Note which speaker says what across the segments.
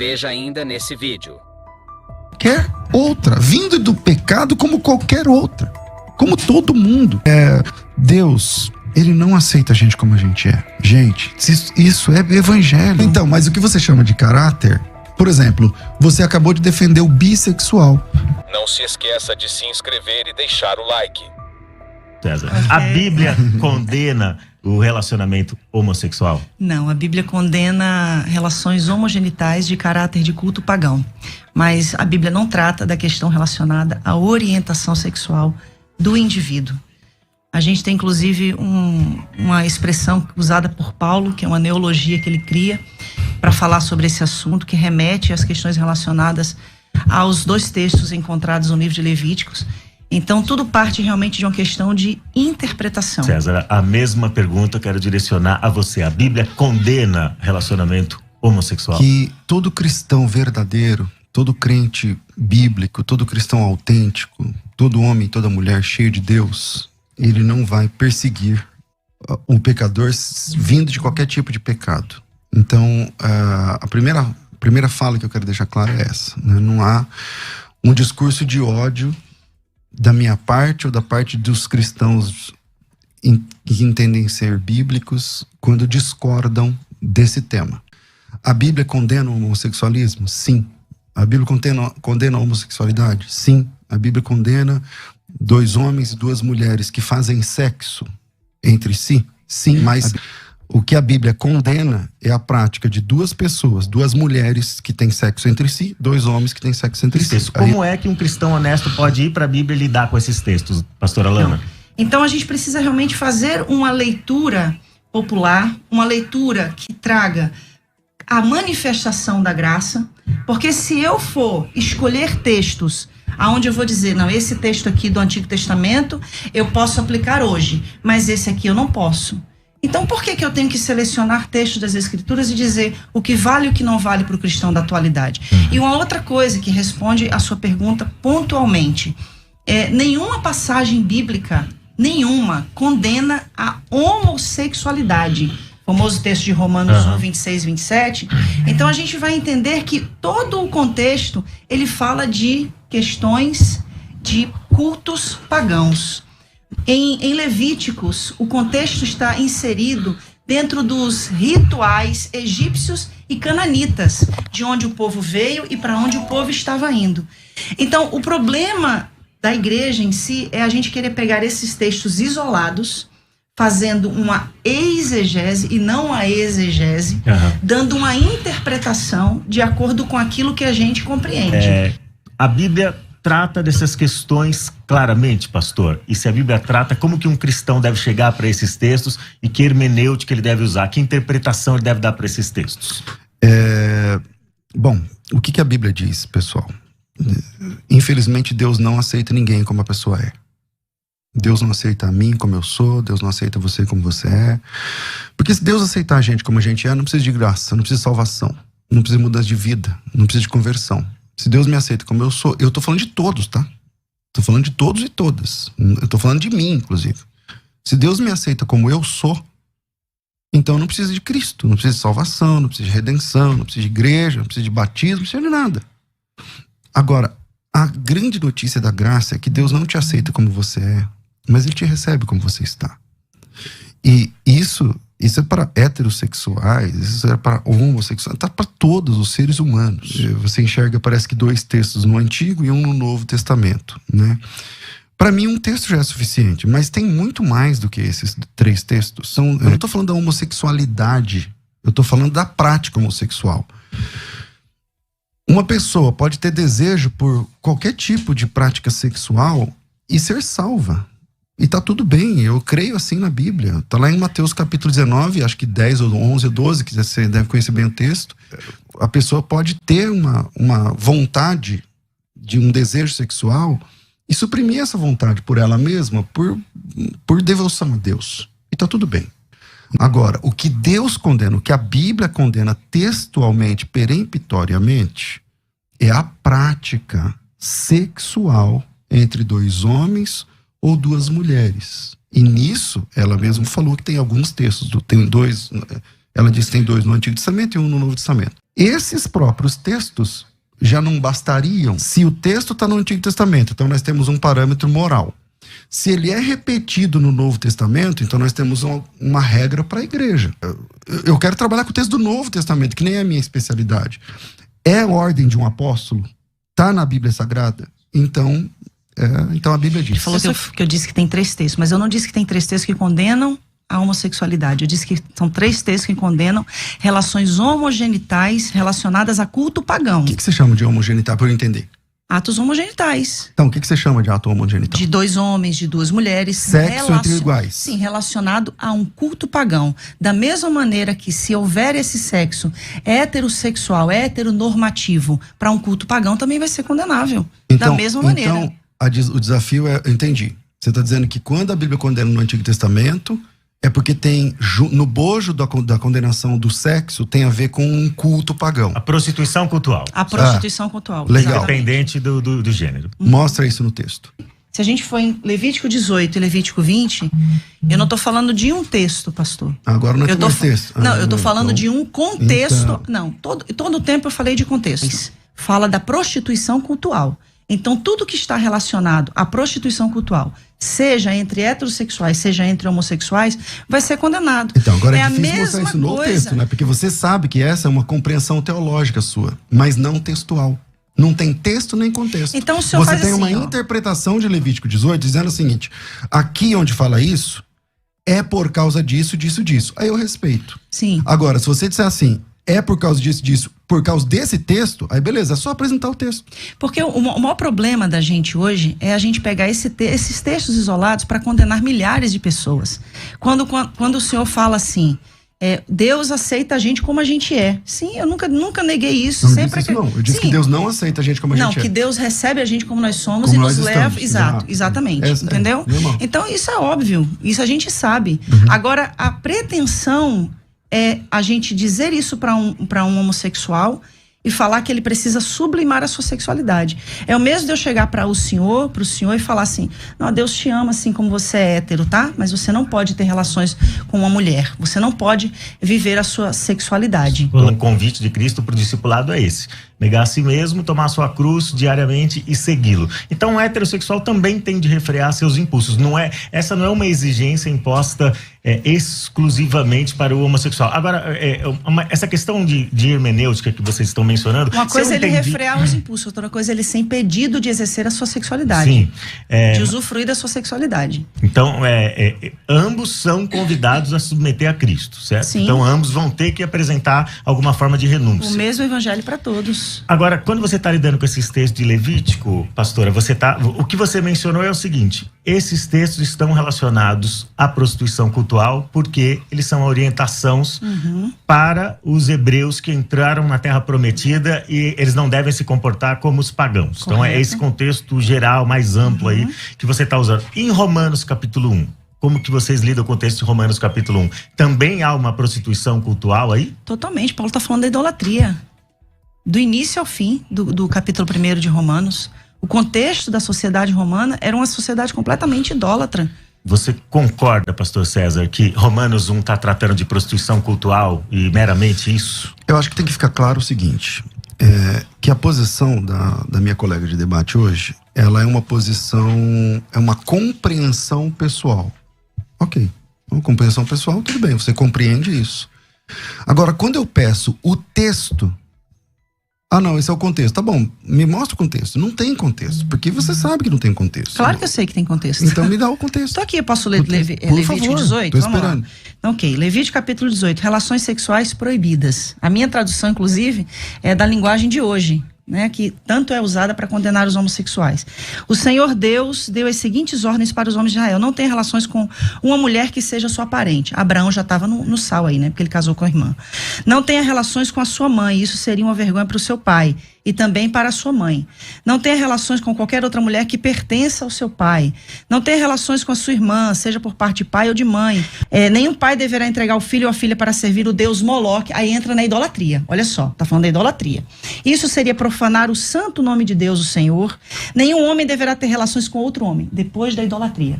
Speaker 1: Veja ainda nesse vídeo.
Speaker 2: Qualquer outra, vindo do pecado como qualquer outra, como todo mundo. Deus, ele não aceita a gente como a gente é. Gente, isso é evangelho. Então, mas o que você chama de caráter? Por exemplo, você acabou de defender o bissexual.
Speaker 3: Não se esqueça de se inscrever e deixar o like.
Speaker 4: César, a Bíblia condena o relacionamento homossexual?
Speaker 5: Não, a Bíblia condena relações homogenitais de caráter de culto pagão. Mas a Bíblia não trata da questão relacionada à orientação sexual do indivíduo. A gente tem, inclusive, uma expressão usada por Paulo, que é uma neologia que ele cria para falar sobre esse assunto, que remete às questões relacionadas aos 2 textos encontrados no livro de Levíticos. Então, tudo parte realmente de uma questão de interpretação.
Speaker 4: César, a mesma pergunta eu quero direcionar a você. A Bíblia condena relacionamento homossexual?
Speaker 2: Que todo cristão verdadeiro, todo crente bíblico, todo cristão autêntico, todo homem, toda mulher cheio de Deus, ele não vai perseguir um pecador vindo de qualquer tipo de pecado. Então, a primeira fala que eu quero deixar clara é essa, né? Não há um discurso de ódio da minha parte ou da parte dos cristãos que entendem ser bíblicos quando discordam desse tema. A Bíblia condena o homossexualismo? Sim. A Bíblia condena a homossexualidade? Sim. A Bíblia condena 2 homens e 2 mulheres que fazem sexo entre si? Sim. Mas o que a Bíblia condena é a prática de 2 pessoas, 2 mulheres que têm sexo entre si, 2 homens que têm sexo entre si.
Speaker 4: Como é que um cristão honesto pode ir para a Bíblia e lidar com esses textos, pastora Lana?
Speaker 5: Então a gente precisa realmente fazer uma leitura popular, uma leitura que traga a manifestação da graça, porque se eu for escolher textos aonde eu vou dizer, não, esse texto aqui do Antigo Testamento eu posso aplicar hoje, mas esse aqui eu não posso. Então, por que eu tenho que selecionar textos das Escrituras e dizer o que vale e o que não vale para o cristão da atualidade? E uma outra coisa que responde a sua pergunta pontualmente, nenhuma passagem bíblica, nenhuma, condena a homossexualidade. O famoso texto de Romanos 1, 26, 27. Então, a gente vai entender que todo o contexto, ele fala de questões de cultos pagãos. Em Levíticos, o contexto está inserido dentro dos rituais egípcios e cananitas, de onde o povo veio e para onde o povo estava indo. Então, o problema da igreja em si é a gente querer pegar esses textos isolados, fazendo uma exegese e não a exegese, dando uma interpretação de acordo com aquilo que a gente compreende.
Speaker 4: A Bíblia trata dessas questões claramente, pastor? E se a Bíblia trata, como que um cristão deve chegar para esses textos e que hermenêutica ele deve usar? Que interpretação ele deve dar para esses textos?
Speaker 2: Bom, o que a Bíblia diz, pessoal? Infelizmente, Deus não aceita ninguém como a pessoa é. Deus não aceita a mim como eu sou, Deus não aceita você como você é. Porque se Deus aceitar a gente como a gente é, não precisa de graça, não precisa de salvação, não precisa de mudança de vida, não precisa de conversão. Se Deus me aceita como eu sou, eu tô falando de todos, tá? Tô falando de todos e todas. Eu tô falando de mim, inclusive. Se Deus me aceita como eu sou, então não precisa de Cristo, não precisa de salvação, não precisa de redenção, não precisa de igreja, não precisa de batismo, não precisa de nada. Agora, a grande notícia da graça é que Deus não te aceita como você é, mas Ele te recebe como você está. E isso é para heterossexuais, isso é para homossexuais, tá para todos os seres humanos. Você enxerga, parece que 2 textos no Antigo e um no Novo Testamento, né? Para mim, um texto já é suficiente, mas tem muito mais do que esses 3 textos. Eu não tô falando da homossexualidade, eu tô falando da prática homossexual. Uma pessoa pode ter desejo por qualquer tipo de prática sexual e ser salva. E tá tudo bem, eu creio assim na Bíblia. Tá lá em Mateus capítulo 19, acho que 10 ou 11 ou 12, que você deve conhecer bem o texto. A pessoa pode ter uma vontade de um desejo sexual e suprimir essa vontade por ela mesma, por devoção a Deus. E tá tudo bem. Agora, o que Deus condena, o que a Bíblia condena textualmente, peremptoriamente, é a prática sexual entre 2 homens ou 2 mulheres. E nisso, ela mesma falou que tem alguns textos, ela diz que tem 2 no Antigo Testamento e 1 no Novo Testamento. Esses próprios textos já não bastariam se o texto está no Antigo Testamento. Então nós temos um parâmetro moral. Se ele é repetido no Novo Testamento, então nós temos uma regra para a igreja. Eu quero trabalhar com o texto do Novo Testamento, que nem é a minha especialidade. É a ordem de um apóstolo? Está na Bíblia Sagrada? Então a Bíblia diz.
Speaker 5: Ele falou que eu disse que tem 3 textos, mas eu não disse que tem 3 textos que condenam a homossexualidade. Eu disse que são 3 textos que condenam relações homogenitais relacionadas a culto pagão.
Speaker 2: O que você chama de homogenital, para eu entender?
Speaker 5: Atos homogenitais.
Speaker 2: Então, o que você chama de ato homogenital?
Speaker 5: De 2 homens, de 2 mulheres.
Speaker 2: Sexo entre iguais.
Speaker 5: Sim, relacionado a um culto pagão. Da mesma maneira que se houver esse sexo heterossexual, heteronormativo, para um culto pagão, também vai ser condenável. Da mesma maneira.
Speaker 2: Então, o desafio é... Eu entendi. Você está dizendo que quando a Bíblia condena no Antigo Testamento, é porque tem, no bojo da condenação do sexo, tem a ver com um culto pagão.
Speaker 4: A prostituição cultural.
Speaker 5: A prostituição cultural.
Speaker 2: Legal.
Speaker 4: Independente do gênero.
Speaker 2: Mostra isso no texto.
Speaker 5: Se a gente for em Levítico 18 e Levítico 20, eu não estou falando de um texto, pastor.
Speaker 2: Agora não é mais texto.
Speaker 5: Não, eu estou falando de um contexto. Não, todo o tempo eu falei de contexto. Fala da prostituição cultural. Então, tudo que está relacionado à prostituição cultural, seja entre heterossexuais, seja entre homossexuais, vai ser condenado.
Speaker 2: Então, agora é difícil mostrar isso no texto, né? Porque você sabe que essa é uma compreensão teológica sua, mas não textual. Não tem texto nem contexto.
Speaker 5: Então, o senhor
Speaker 2: você
Speaker 5: faz
Speaker 2: tem uma
Speaker 5: assim,
Speaker 2: interpretação de Levítico 18 dizendo o seguinte: aqui onde fala isso, é por causa disso, disso, disso. Aí eu respeito.
Speaker 5: Sim.
Speaker 2: Agora, se você disser assim, é por causa disso, disso, por causa desse texto, aí beleza, é só apresentar o texto.
Speaker 5: Porque o maior problema da gente hoje é a gente pegar esses textos isolados para condenar milhares de pessoas. Quando o senhor fala assim, Deus aceita a gente como a gente é. Sim, eu nunca neguei isso.
Speaker 2: Não disse isso, não. Eu disse que Deus não aceita a gente como a gente é.
Speaker 5: Não, que Deus recebe a gente como nós somos
Speaker 2: como
Speaker 5: e
Speaker 2: nós
Speaker 5: nos leva...
Speaker 2: estamos.
Speaker 5: Exatamente. Entendeu? Então, isso é óbvio. Isso a gente sabe. Agora, a pretensão é a gente dizer isso para um homossexual e falar que ele precisa sublimar a sua sexualidade. É o mesmo de eu chegar para o senhor e falar assim, não, Deus te ama assim como você é hétero, tá? Mas você não pode ter relações com uma mulher. Você não pode viver a sua sexualidade.
Speaker 4: O convite de Cristo para o discipulado é esse: negar a si mesmo, tomar a sua cruz diariamente e segui-lo. Então, o heterossexual também tem de refrear seus impulsos. Essa não é uma exigência imposta exclusivamente para o homossexual. Agora, essa questão de hermenêutica que vocês estão mencionando...
Speaker 5: Uma coisa é ele refrear os impulsos, outra coisa é ele ser impedido de exercer a sua sexualidade.
Speaker 4: Sim.
Speaker 5: De usufruir da sua sexualidade.
Speaker 4: Então, ambos são convidados a submeter a Cristo, certo?
Speaker 5: Sim.
Speaker 4: Então, ambos vão ter que apresentar alguma forma de renúncia.
Speaker 5: O mesmo evangelho para todos.
Speaker 4: Agora, quando você está lidando com esses textos de Levítico, pastora, o que você mencionou é o seguinte: esses textos estão relacionados à prostituição cultural porque eles são orientações para os hebreus que entraram na Terra Prometida e eles não devem se comportar como os pagãos. Correto. Então é esse contexto geral, mais amplo aí que você está usando. Em Romanos capítulo 1, como que vocês lidam com o texto de Romanos capítulo 1? Também há uma prostituição cultural aí?
Speaker 5: Totalmente. Paulo está falando da idolatria. Do início ao fim do capítulo 1 de Romanos. O contexto da sociedade romana era uma sociedade completamente idólatra.
Speaker 4: Você concorda, pastor César, que Romanos 1 está tratando de prostituição cultural e meramente isso?
Speaker 2: Eu acho que tem que ficar claro o seguinte, que a posição da minha colega de debate hoje, ela é uma posição, é uma compreensão pessoal. Ok, uma compreensão pessoal, tudo bem, você compreende isso. Agora, quando eu peço o texto, não, esse é o contexto. Tá bom, me mostra o contexto. Não tem contexto, porque você sabe que não tem contexto.
Speaker 5: Claro que eu sei que tem contexto.
Speaker 2: Então me dá o contexto.
Speaker 5: Tô aqui, eu posso ler Levítico 18?
Speaker 2: Tô esperando.
Speaker 5: Então, ok, Levítico capítulo 18, relações sexuais proibidas. A minha tradução, inclusive, é da linguagem de hoje, né, que tanto é usada para condenar os homossexuais. O Senhor Deus deu as seguintes ordens para os homens de Israel: não tenha relações com uma mulher que seja sua parente. Abraão já estava no sal aí, né, porque ele casou com a irmã. Não tenha relações com a sua mãe, isso seria uma vergonha para o seu pai e também para a sua mãe. Não tenha relações com qualquer outra mulher que pertença ao seu pai. Não tenha relações com a sua irmã, seja por parte de pai ou de mãe. Nenhum pai deverá entregar o filho ou a filha para servir o deus Moloque. Aí entra na idolatria. Olha só, tá falando da idolatria. Isso seria profanar o santo nome de Deus, o Senhor. Nenhum homem deverá ter relações com outro homem, depois da idolatria.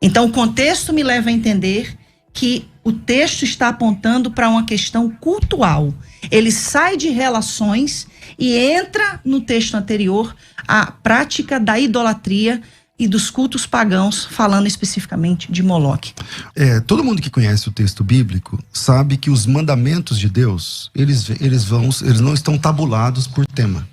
Speaker 5: Então, o contexto me leva a entender que O texto está apontando para uma questão cultual. Ele sai de relações e entra no texto anterior a prática da idolatria e dos cultos pagãos, falando especificamente de Moloque.
Speaker 2: Todo mundo que conhece o texto bíblico sabe que os mandamentos de Deus, eles não estão tabulados por tema.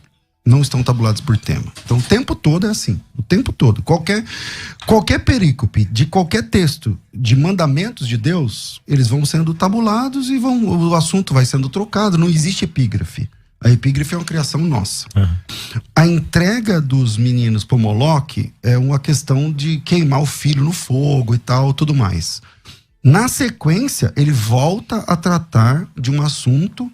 Speaker 2: Não estão tabulados por tema. Então o tempo todo é assim. O tempo todo. Qualquer perícope de qualquer texto de mandamentos de Deus, eles vão sendo tabulados e o assunto vai sendo trocado. Não existe epígrafe. A epígrafe é uma criação nossa. A entrega dos meninos para Moloque é uma questão de queimar o filho no fogo e tal, tudo mais. Na sequência, ele volta a tratar de um assunto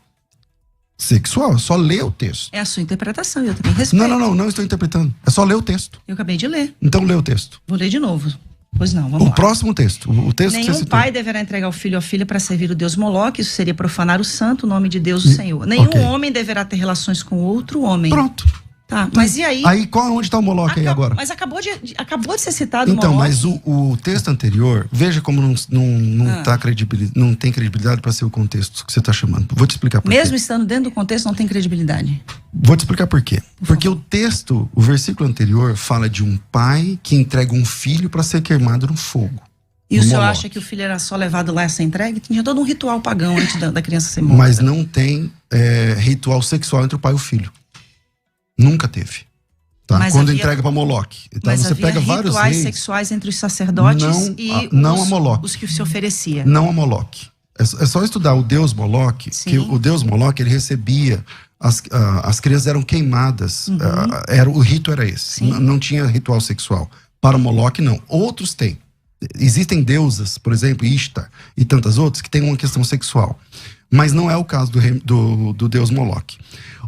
Speaker 2: sexual. É só ler o texto.
Speaker 5: É a sua interpretação, eu também respeito.
Speaker 2: Não estou interpretando. É só ler o texto.
Speaker 5: Eu acabei de ler.
Speaker 2: Então lê o texto.
Speaker 5: Vou ler de novo. Pois não, vamos lá.
Speaker 2: O próximo texto. O texto que você
Speaker 5: Nenhum
Speaker 2: citou.
Speaker 5: pai deverá entregar o filho ou a filha para servir o Deus Moloque. Isso seria profanar o santo, o nome de Deus, o Senhor. Nenhum homem deverá ter relações com outro homem.
Speaker 2: Pronto.
Speaker 5: Tá, mas e aí?
Speaker 2: Aí onde está o Moloque aí agora?
Speaker 5: Mas acabou de ser citado
Speaker 2: então,
Speaker 5: o Moloque.
Speaker 2: mas o texto anterior, veja como não tem credibilidade para ser o contexto que você está chamando. Vou te explicar por quê.
Speaker 5: Mesmo estando dentro do contexto, não tem credibilidade.
Speaker 2: Vou te explicar por quê. Porque o texto, o versículo anterior, fala de um pai que entrega um filho para ser queimado no fogo.
Speaker 5: E o senhor acha que o filho era só levado lá a ser entregue? Tinha todo um ritual pagão antes da criança ser morta.
Speaker 2: Mas não tem ritual sexual entre o pai e o filho. Nunca teve. Tá? Quando entrega para Moloque. Tá?
Speaker 5: Mas
Speaker 2: você pega vários
Speaker 5: rituais
Speaker 2: reis,
Speaker 5: sexuais entre os sacerdotes os que se oferecia.
Speaker 2: Não a Moloque. É só estudar o deus Moloque, que o deus Moloque, ele recebia, as crianças eram queimadas, o rito era esse. Não tinha ritual sexual. Para Moloque, não. Outros têm. Existem deusas, por exemplo, Ishtar e tantas outras, que têm uma questão sexual. Mas não é o caso do deus Moloque.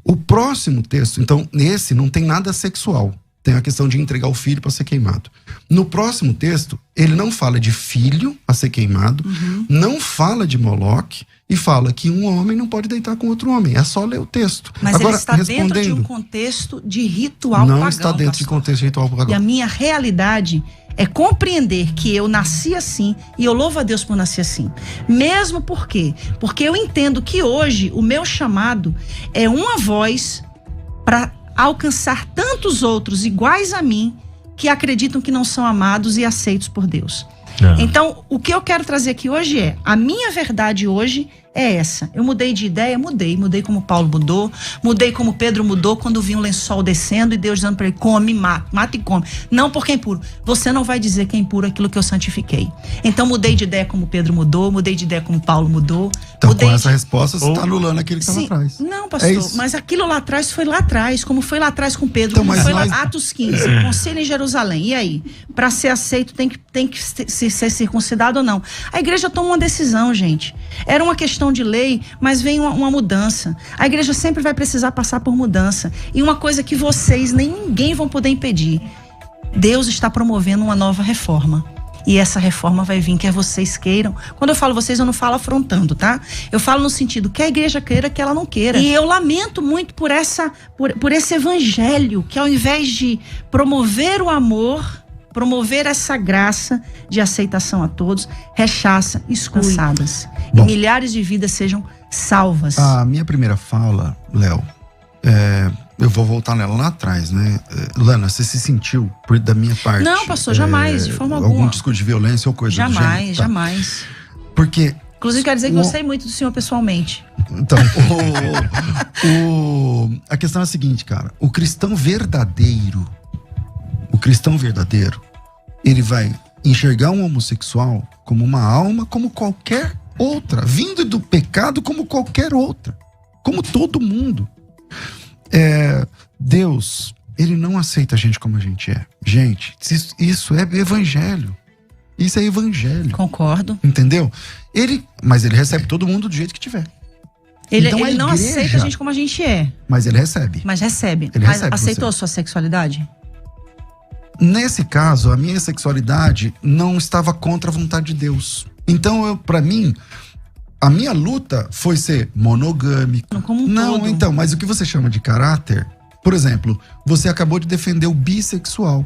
Speaker 2: O próximo texto, então, nesse não tem nada sexual. Tem a questão de entregar o filho para ser queimado. No próximo texto, ele não fala de filho a ser queimado, não fala de Moloque e fala que um homem não pode deitar com outro homem. É só ler o texto.
Speaker 5: Mas agora, ele está dentro de um contexto de ritual pagão.
Speaker 2: Não está dentro de contexto de ritual pagão.
Speaker 5: E a minha realidade é compreender que eu nasci assim e eu louvo a Deus por nascer assim. Mesmo por quê? Porque eu entendo que hoje o meu chamado é uma voz para alcançar tantos outros iguais a mim que acreditam que não são amados e aceitos por Deus. Então, o que eu quero trazer aqui hoje é, a minha verdade hoje é essa. Eu mudei de ideia? Mudei como Paulo mudou, mudei como Pedro mudou quando vi um lençol descendo e Deus dizendo para ele, come, mata e come. Não porque é impuro. Você não vai dizer que é impuro aquilo que eu santifiquei. Então mudei de ideia como Pedro mudou, mudei de ideia como Paulo mudou.
Speaker 2: Então com essa resposta você está anulando aquilo que estava atrás.
Speaker 5: Não, pastor, mas aquilo lá atrás foi lá atrás, como foi lá atrás com Pedro, então, como foi lá Atos 15, conselho em Jerusalém. E aí? Para ser aceito tem que ser circuncidado ou não? A igreja toma uma decisão, gente. Era uma questão de lei, mas vem uma mudança. A igreja sempre vai precisar passar por mudança. E uma coisa que vocês, nem ninguém vão poder impedir. Deus está promovendo uma nova reforma. E essa reforma vai vir, quer vocês queiram. Quando eu falo vocês, eu não falo afrontando, tá? Eu falo no sentido que a igreja queira, que ela não queira. E eu lamento muito por esse evangelho, que ao invés de promover o amor, promover essa graça de aceitação a todos, rechaça, exclui. E milhares de vidas sejam salvas.
Speaker 2: A minha primeira fala, Léo, eu vou voltar nela lá atrás, né? Lana, você se sentiu, da minha parte...
Speaker 5: Não, pastor, jamais, de forma alguma.
Speaker 2: Algum discurso de violência ou coisa do gênero?
Speaker 5: Jamais.
Speaker 2: Porque...
Speaker 5: Inclusive, quero dizer que gostei muito do senhor pessoalmente.
Speaker 2: Então, a questão é a seguinte, cara. O cristão verdadeiro, ele vai enxergar um homossexual como uma alma, como qualquer outra, vindo do pecado como qualquer outra, como todo mundo. Deus, ele não aceita a gente como a gente é. Gente, isso é evangelho. Isso é evangelho.
Speaker 5: Concordo.
Speaker 2: Entendeu? Mas ele recebe todo mundo do jeito que tiver.
Speaker 5: Ele não aceita a gente como a gente é.
Speaker 2: Mas ele recebe.
Speaker 5: Ele recebe. Aceitou a sua sexualidade?
Speaker 2: Nesse caso, a minha sexualidade não estava contra a vontade de Deus. Então, pra mim, a minha luta foi ser monogâmico.
Speaker 5: Como um todo.
Speaker 2: Então, mas o que você chama de caráter... Por exemplo, você acabou de defender o bissexual.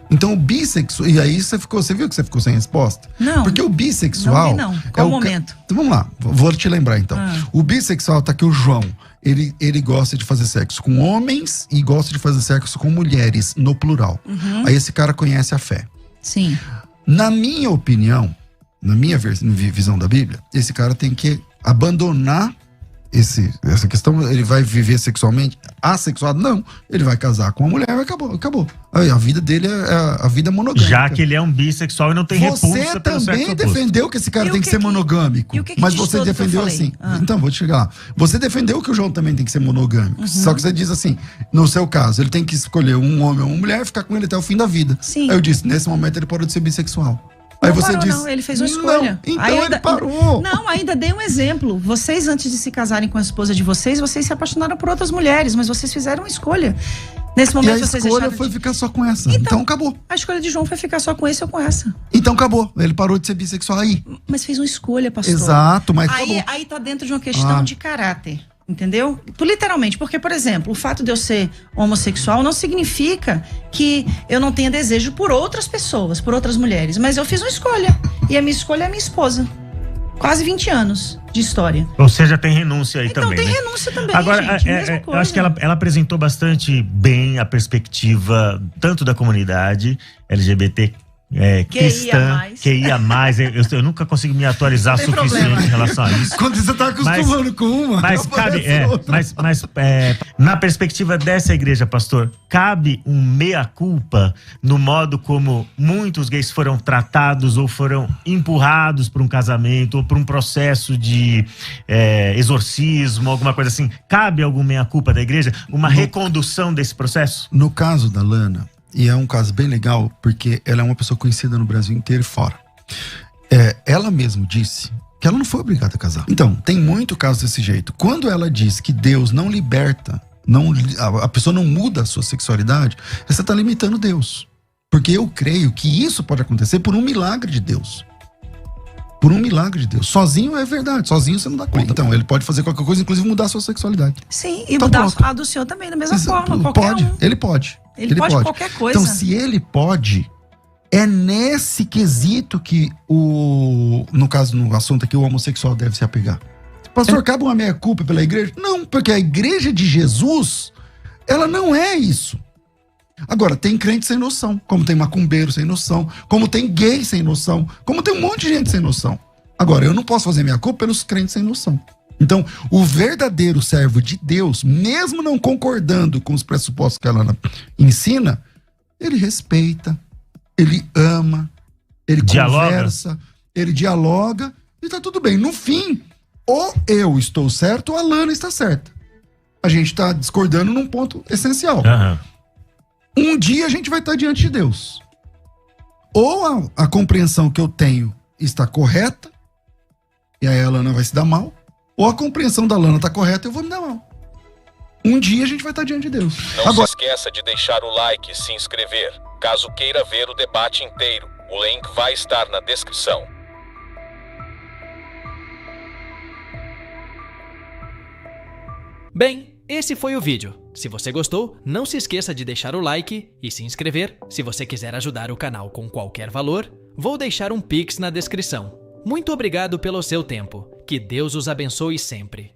Speaker 2: Então o bissexual. E aí você viu que você ficou sem resposta?
Speaker 5: Não.
Speaker 2: Porque o bissexual.
Speaker 5: Não vi, não. Qual o momento?
Speaker 2: Então vamos lá, vou te lembrar então. O bissexual tá aqui, o João. Ele gosta de fazer sexo com homens e gosta de fazer sexo com mulheres, no plural. Aí esse cara conhece a fé.
Speaker 5: Sim.
Speaker 2: Na minha opinião, na minha visão da Bíblia, esse cara tem que abandonar essa questão. Ele vai viver sexualmente assexuado? Não. Ele vai casar com uma mulher e acabou. Aí, a vida dele é a vida monogâmica.
Speaker 4: Já que ele é um bissexual e não tem repulsa
Speaker 2: Você
Speaker 4: pelo sexo
Speaker 2: também
Speaker 4: oposto.
Speaker 2: defendeu que esse cara tem que ser monogâmico. Mas você defendeu assim. Então, vou te chegar lá. Você defendeu que o João também tem que ser monogâmico. Só que você diz assim, no seu caso, ele tem que escolher um homem ou uma mulher e ficar com ele até o fim da vida.
Speaker 5: Sim.
Speaker 2: Aí eu disse, nesse momento ele parou de ser bissexual. Aí você
Speaker 5: parou,
Speaker 2: disse,
Speaker 5: não, ele fez uma escolha.
Speaker 2: Então ele parou.
Speaker 5: Não, ainda dei um exemplo. Vocês, antes de se casarem com a esposa de vocês se apaixonaram por outras mulheres, mas vocês fizeram uma escolha. Nesse momento,
Speaker 2: e a
Speaker 5: vocês
Speaker 2: escolha foi ficar só com essa. Então acabou.
Speaker 5: A escolha de João foi ficar só com esse ou com essa.
Speaker 2: Então acabou. Ele parou de ser bissexual aí.
Speaker 5: Mas fez uma escolha, pastor.
Speaker 2: Exato, mas acabou.
Speaker 5: Aí tá dentro de uma questão de caráter. Entendeu? Literalmente, porque, por exemplo, o fato de eu ser homossexual não significa que eu não tenha desejo por outras pessoas, por outras mulheres. Mas eu fiz uma escolha. E a minha escolha é a minha esposa. Quase 20 anos de história.
Speaker 4: Ou seja, tem renúncia aí
Speaker 5: então,
Speaker 4: também.
Speaker 5: Tem
Speaker 4: né?
Speaker 5: renúncia também,
Speaker 4: Agora,
Speaker 5: gente. Mesma coisa.
Speaker 4: eu acho que ela apresentou bastante bem a perspectiva tanto da comunidade LGBT cristã, QIA+. Eu nunca consigo me atualizar o suficiente em relação a isso.
Speaker 2: Quando você tá acostumando com uma,
Speaker 4: mas cabe, na perspectiva dessa igreja, pastor, cabe um meia-culpa no modo como muitos gays foram tratados ou foram empurrados para um casamento ou para um processo de exorcismo, alguma coisa assim. Cabe algum meia-culpa da igreja? Uma recondução desse processo?
Speaker 2: No caso da Lana, e é um caso bem legal, porque ela é uma pessoa conhecida no Brasil inteiro e fora. Ela mesma disse que ela não foi obrigada a casar. Então, tem muito caso desse jeito. Quando ela diz que Deus não liberta, a pessoa não muda a sua sexualidade, você está limitando Deus. Porque eu creio que isso pode acontecer por um milagre de Deus. Por um milagre de Deus. Sozinho é verdade, sozinho você não dá conta. Então, ele pode fazer qualquer coisa, inclusive mudar a sua sexualidade.
Speaker 5: Sim, e mudar a do senhor também, da mesma forma.
Speaker 2: Ele pode.
Speaker 5: Ele pode qualquer coisa.
Speaker 2: Então, se ele pode, é nesse quesito que no caso, no assunto aqui, o homossexual deve se apegar. Pastor, cabe uma meia-culpa pela igreja? Não, porque a igreja de Jesus, ela não é isso. Agora, tem crente sem noção, como tem macumbeiro sem noção, como tem gay sem noção, como tem um monte de gente sem noção. Agora, eu não posso fazer meia-culpa pelos crentes sem noção. Então, o verdadeiro servo de Deus, mesmo não concordando com os pressupostos que ela ensina, ele respeita, ele ama, ele conversa, ele dialoga e tá tudo bem. No fim, ou eu estou certo ou a Lana está certa. A gente tá discordando num ponto essencial. Um dia a gente vai estar diante de Deus. Ou a compreensão que eu tenho está correta, e aí a Lana vai se dar mal, ou a compreensão da Lana está correta e eu vou me dar mal. Um dia a gente vai estar diante de Deus.
Speaker 3: Não se esqueça de deixar o like e se inscrever. Caso queira ver o debate inteiro, o link vai estar na descrição.
Speaker 1: Bem, esse foi o vídeo. Se você gostou, não se esqueça de deixar o like e se inscrever. Se você quiser ajudar o canal com qualquer valor, vou deixar um Pix na descrição. Muito obrigado pelo seu tempo. Que Deus os abençoe sempre.